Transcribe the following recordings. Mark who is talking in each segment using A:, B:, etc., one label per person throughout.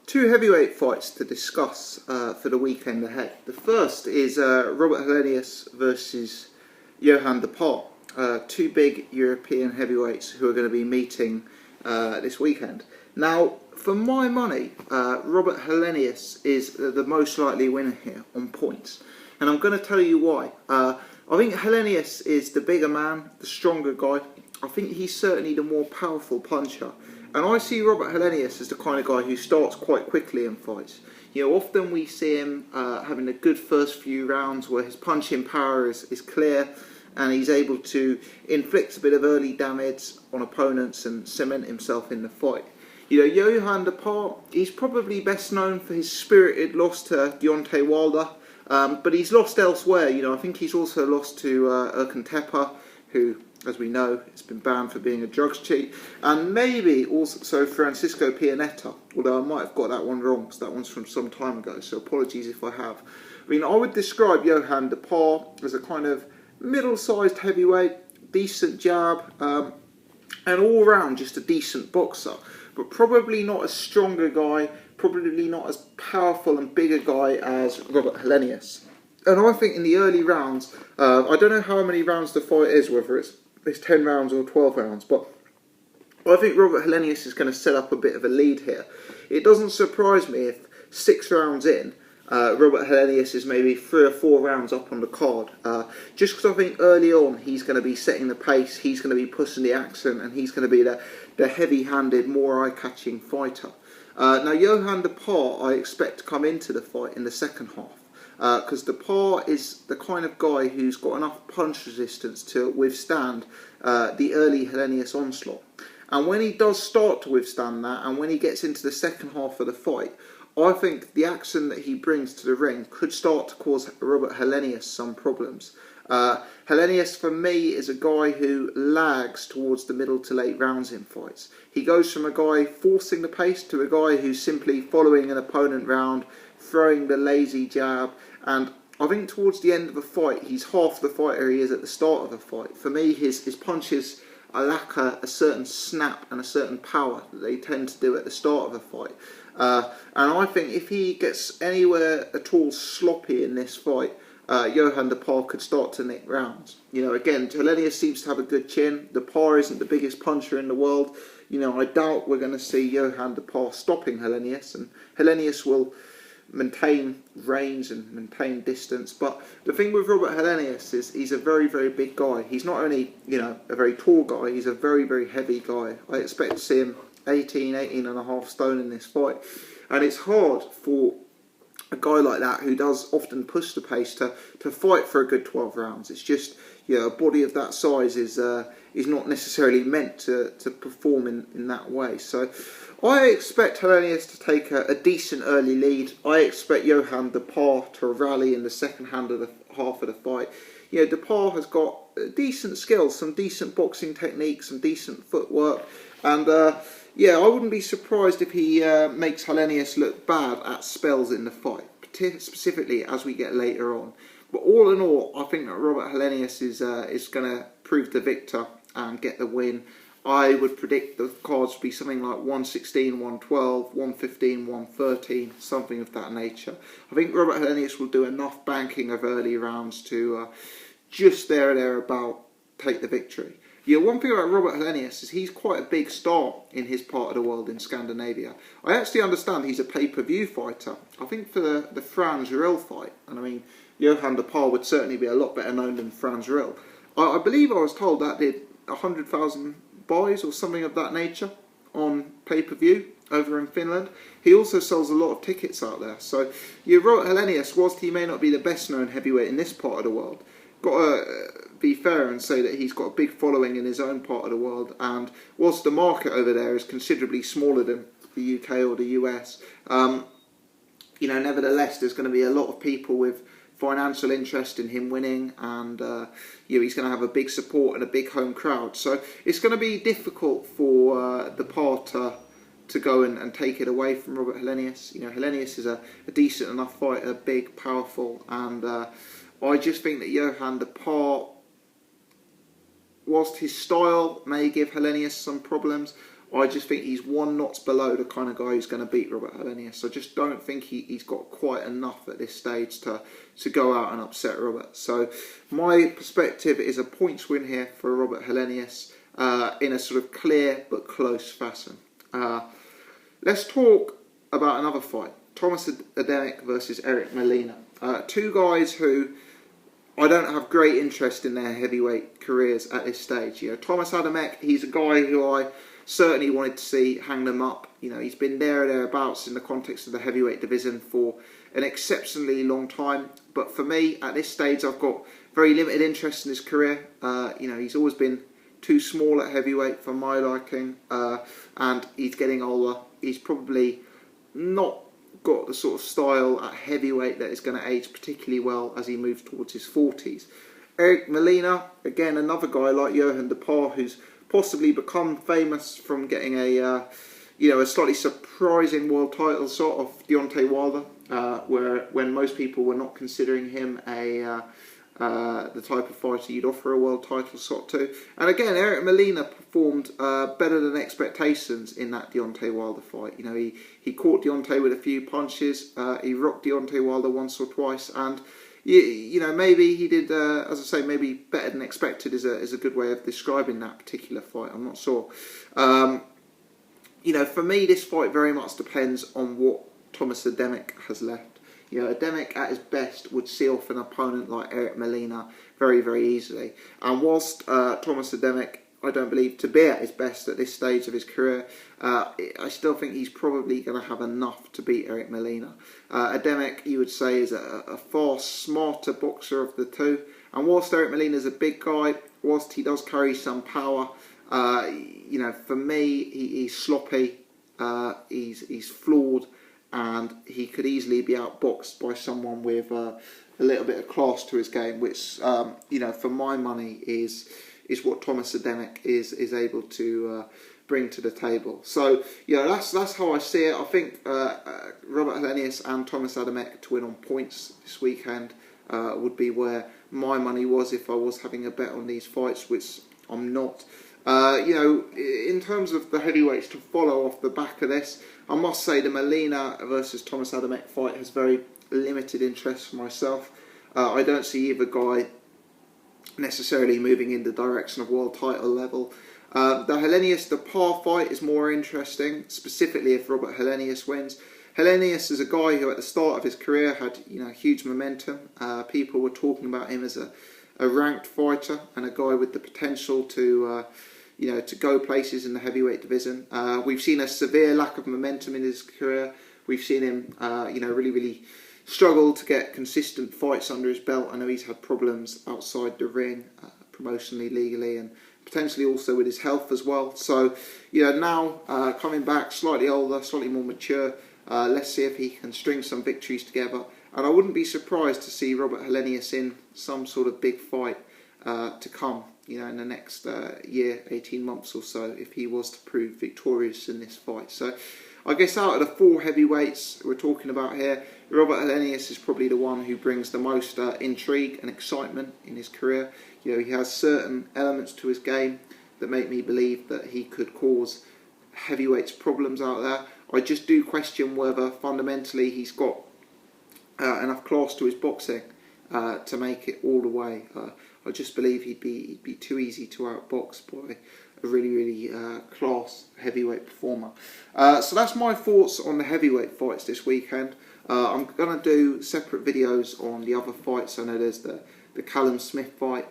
A: Two heavyweight fights to discuss for the weekend ahead. The first is Robert Helenius versus Johann de Paar, two big European heavyweights who are going to be meeting this weekend. Now, for my money, Robert Helenius is the most likely winner here on points, and I'm going to tell you why. I think Helenius is the bigger man, the stronger guy. I think he's certainly the more powerful puncher. And I see Robert Helenius as the kind of guy who starts quite quickly in fights. You know, often we see him having a good first few rounds where his punching power is clear and he's able to inflict a bit of early damage on opponents and cement himself in the fight. You know, Johann de Paar, he's probably best known for his spirited loss to Deontay Wilder, but he's lost elsewhere. You know, I think he's also lost to Erkan Tepe, who, as we know, has been banned for being a drugs cheat, and maybe also Francisco Pianeta, although I might have got that one wrong because that one's from some time ago, so apologies if I have. I mean, I would describe Johann de Paar as a kind of middle-sized heavyweight, decent jab, and all round just a decent boxer, but probably not as strong a guy, probably not as powerful and big a guy as Robert Helenius. And I think in the early rounds, I don't know how many rounds the fight is, whether it's 10 rounds or 12 rounds, but I think Robert Helenius is going to set up a bit of a lead here. It doesn't surprise me if 6 rounds in, Robert Helenius is maybe 3 or 4 rounds up on the card. Just because I think early on he's going to be setting the pace, he's going to be pushing the accent, and he's going to be the heavy-handed, more eye-catching fighter. Now, Johann de Paar, I expect to come into the fight in the second half. Because de Paar is the kind of guy who's got enough punch resistance to withstand the early Helenius onslaught. And when he does start to withstand that, and when he gets into the second half of the fight, I think the action that he brings to the ring could start to cause Robert Helenius some problems. Helenius, for me, is a guy who lags towards the middle to late rounds in fights. He goes from a guy forcing the pace to a guy who's simply following an opponent round, throwing the lazy jab, and I think towards the end of a fight, he's half the fighter he is at the start of a fight. For me, his punches lack a certain snap and a certain power that they tend to do at the start of a fight. And I think if he gets anywhere at all sloppy in this fight, Johann de Paar could start to nick rounds. You know, again, Helenius seems to have a good chin. De Paar isn't the biggest puncher in the world. You know, I doubt we're going to see Johann de Paar stopping Helenius, and Helenius will maintain range and maintain distance. But the thing with Robert Helenius is he's a very, very big guy. He's not only, you know, a very tall guy, he's a very, very heavy guy. I expect to see him 18 and a half stone in this fight. And it's hard for a guy like that, who does often push the pace, to fight for a good 12 rounds. It's just, you know, a body of that size is not necessarily meant to perform in that way. So I expect Helenius to take a decent early lead. I expect Johann de Paar to rally in the second half of the fight. You know, de Paar has got decent skills, some decent boxing techniques, some decent footwork, and yeah, I wouldn't be surprised if he makes Helenius look bad at spells in the fight, specifically as we get later on. But all in all, I think that Robert Helenius is going to prove the victor and get the win. I would predict the cards to be something like 116, 112, 115, 113, something of that nature. I think Robert Helenius will do enough banking of early rounds to just thereabout take the victory. Yeah, one thing about Robert Helenius is he's quite a big star in his part of the world in Scandinavia. I actually understand he's a pay-per-view fighter. I think for the Frans Rill fight, and I mean, Johann de Paar would certainly be a lot better known than Frans Rill. I believe I was told that did 100,000 buys or something of that nature on pay-per-view over in Finland. He also sells a lot of tickets out there. So, yeah, Robert Helenius, whilst he may not be the best known heavyweight in this part of the world, got to be fair and say that he's got a big following in his own part of the world, and whilst the market over there is considerably smaller than the UK or the US, you know, nevertheless there's going to be a lot of people with financial interest in him winning, and you know, he's going to have a big support and a big home crowd. So it's going to be difficult for de Paar to go and take it away from Robert Helenius. You know, Helenius is a decent enough fighter, big, powerful, and I just think that Johann de Paar, whilst his style may give Helenius some problems, I just think he's one notch below the kind of guy who's going to beat Robert Helenius. I just don't think he's got quite enough at this stage to go out and upset Robert. So my perspective is a points win here for Robert Helenius in a sort of clear but close fashion. Let's talk about another fight. Thomas Adamek versus Eric Molina. Two guys who I don't have great interest in their heavyweight careers at this stage. You know, Thomas Adamek, he's a guy who I certainly wanted to see hang them up. You know, he's been there or thereabouts in the context of the heavyweight division for an exceptionally long time. But for me, at this stage, I've got very limited interest in his career. You know, he's always been too small at heavyweight for my liking, and he's getting older. He's probably not got the sort of style at heavyweight that is going to age particularly well as he moves towards his 40s. Eric Molina, again, another guy like Johan Duhaupas, who's possibly become famous from getting a slightly surprising world title shot of Deontay Wilder, when most people were not considering him the type of fighter you'd offer a world title shot to. And again, Eric Molina performed better than expectations in that Deontay Wilder fight. You know, he caught Deontay with a few punches. He rocked Deontay Wilder once or twice, and you know, maybe he did, as I say, maybe better than expected is a good way of describing that particular fight. I'm not sure. You know, for me, this fight very much depends on what Thomas Adamek has left. You know, Adamek at his best would see off an opponent like Eric Molina very, very easily. And whilst Thomas Adamek, I don't believe to be at his best at this stage of his career, I still think he's probably going to have enough to beat Eric Molina. Adamek, you would say, is a far smarter boxer of the two. And whilst Eric Molina is a big guy, whilst he does carry some power, you know, for me, he's sloppy, he's flawed, and he could easily be outboxed by someone with a little bit of class to his game, which, you know, for my money is what Thomas Adamek is able to bring to the table. So, you know, that's how I see it. I think Robert Helenius and Thomas Adamek to win on points this weekend would be where my money was if I was having a bet on these fights, which I'm not. You know, in terms of the heavyweights to follow off the back of this, I must say the Molina versus Thomas Adamek fight has very limited interest for myself. I don't see either guy necessarily moving in the direction of world title level. The Helenius Duhaupas fight is more interesting, specifically if Robert Helenius wins. Helenius is a guy who at the start of his career had, you know, huge momentum. People were talking about him as a ranked fighter and a guy with the potential to you know, to go places in the heavyweight division. We've seen a severe lack of momentum in his career. We've seen him, you know, really struggle to get consistent fights under his belt. I know he's had problems outside the ring, promotionally, legally, and potentially also with his health as well. So, you know, now coming back, slightly older, slightly more mature, let's see if he can string some victories together. And I wouldn't be surprised to see Robert Helenius in some sort of big fight to come, you know, in the next year, 18 months or so, if he was to prove victorious in this fight. So I guess out of the four heavyweights we're talking about here, Robert Helenius is probably the one who brings the most intrigue and excitement in his career. You know, he has certain elements to his game that make me believe that he could cause heavyweights problems out there. I just do question whether fundamentally he's got enough class to his boxing to make it all the way. I just believe he'd be too easy to outbox by a really class heavyweight performer. So that's my thoughts on the heavyweight fights this weekend. I'm going to do separate videos on the other fights. I know there's the Callum Smith fight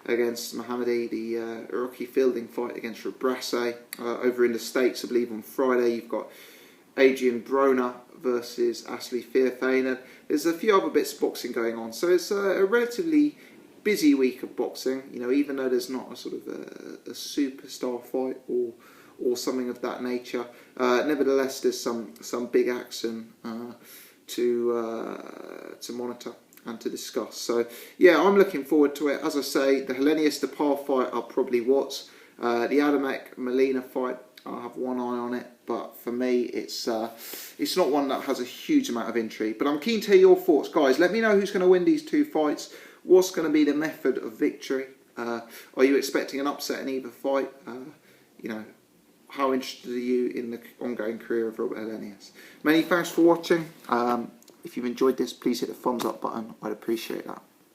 A: against Mohammadi, the Rocky Fielding fight against Rabrasse. Over in the States, I believe on Friday, you've got Adrian Broner versus Ashley Fairfain. There's a few other bits of boxing going on. So it's a relatively busy week of boxing, you know, even though there's not a sort of a superstar fight or something of that nature. Nevertheless, there's some big action to monitor and to discuss. So yeah, I'm looking forward to it. As I say, the Helenius Duhaupas fight I'll probably watch. The Adamek Molina fight, I'll have one eye on it, but for me it's not one that has a huge amount of intrigue. But I'm keen to hear your thoughts, guys. Let me know who's going to win these two fights. What's going to be the method of victory? Are you expecting an upset in either fight? You know, how interested are you in the ongoing career of Robert Helenius? Many thanks for watching. If you've enjoyed this, please hit the thumbs up button. I'd appreciate that.